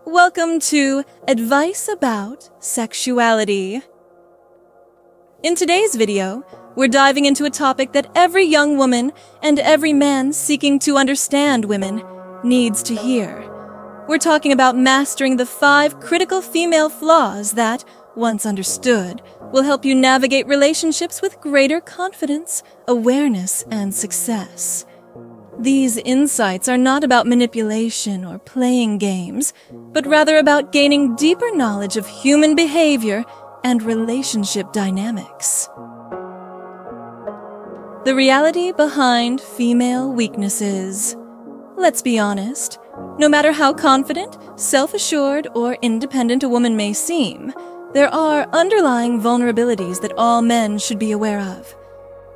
Welcome to Advice About Sexuality. In today's video, we're diving into a topic that every young woman and every man seeking to understand women needs to hear. We're talking about mastering the 5 critical female flaws that, once understood, will help you navigate relationships with greater confidence, awareness, and success. These insights are not about manipulation or playing games, but rather about gaining deeper knowledge of human behavior and relationship dynamics. The reality behind female weaknesses. Let's be honest, no matter how confident, self-assured, or independent a woman may seem, there are underlying vulnerabilities that all men should be aware of.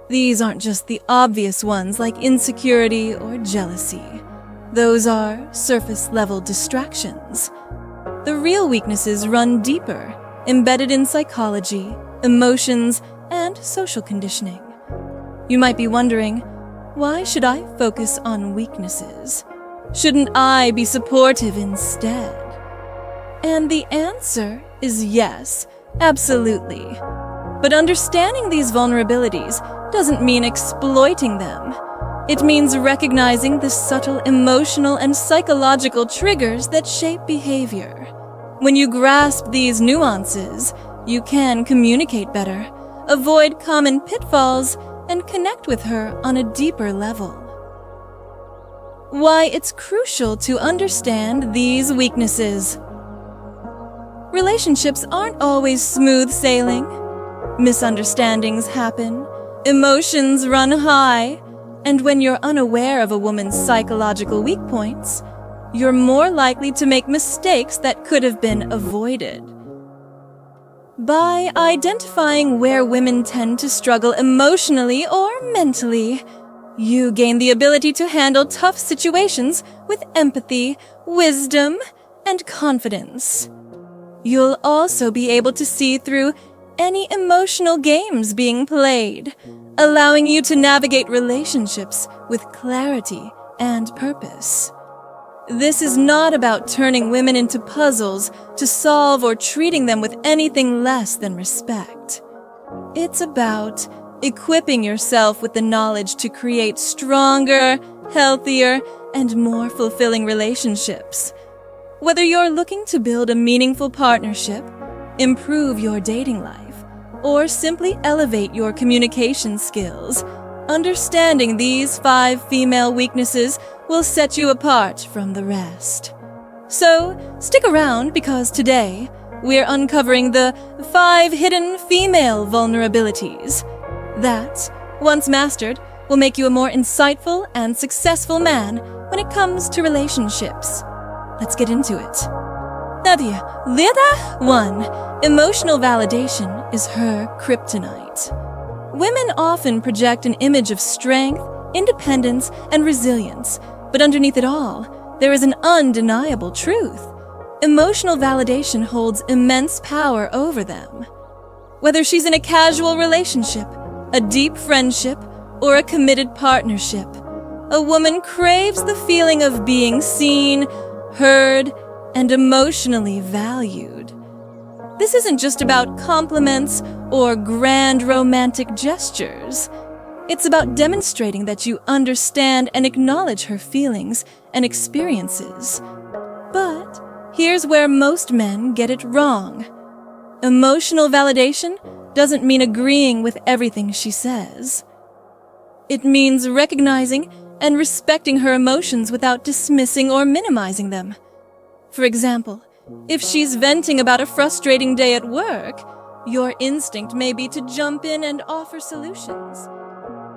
These aren't just the obvious ones like insecurity or jealousy. Those are surface-level distractions. The real weaknesses run deeper, embedded in psychology, emotions, and social conditioning. You might be wondering, why should I focus on weaknesses? Shouldn't I be supportive instead? And the answer is yes, absolutely. But understanding these vulnerabilities doesn't mean exploiting them. It means recognizing the subtle emotional and psychological triggers that shape behavior. When you grasp these nuances, you can communicate better, avoid common pitfalls, and connect with her on a deeper level. Why it's crucial to understand these weaknesses. Relationships aren't always smooth sailing. Misunderstandings happen, emotions run high, and when you're unaware of a woman's psychological weak points, you're more likely to make mistakes that could have been avoided. By identifying where women tend to struggle emotionally or mentally, you gain the ability to handle tough situations with empathy, wisdom, and confidence. You'll also be able to see through any emotional games being played, allowing you to navigate relationships with clarity and purpose. This is not about turning women into puzzles to solve or treating them with anything less than respect. It's about equipping yourself with the knowledge to create stronger, healthier, and more fulfilling relationships. Whether you're looking to build a meaningful partnership, improve your dating life, or simply elevate your communication skills, understanding these 5 female weaknesses will set you apart from the rest. So, stick around because today, we're uncovering the 5 hidden female vulnerabilities that, once mastered, will make you a more insightful and successful man when it comes to relationships. Let's get into it. 1. Emotional validation is her kryptonite. Women often project an image of strength, independence, and resilience, but underneath it all, there is an undeniable truth. Emotional validation holds immense power over them. Whether she's in a casual relationship, a deep friendship, or a committed partnership, a woman craves the feeling of being seen, heard, and emotionally valued. This isn't just about compliments or grand romantic gestures. It's about demonstrating that you understand and acknowledge her feelings and experiences. But here's where most men get it wrong. Emotional validation doesn't mean agreeing with everything she says. It means recognizing and respecting her emotions without dismissing or minimizing them. For example, if she's venting about a frustrating day at work, your instinct may be to jump in and offer solutions.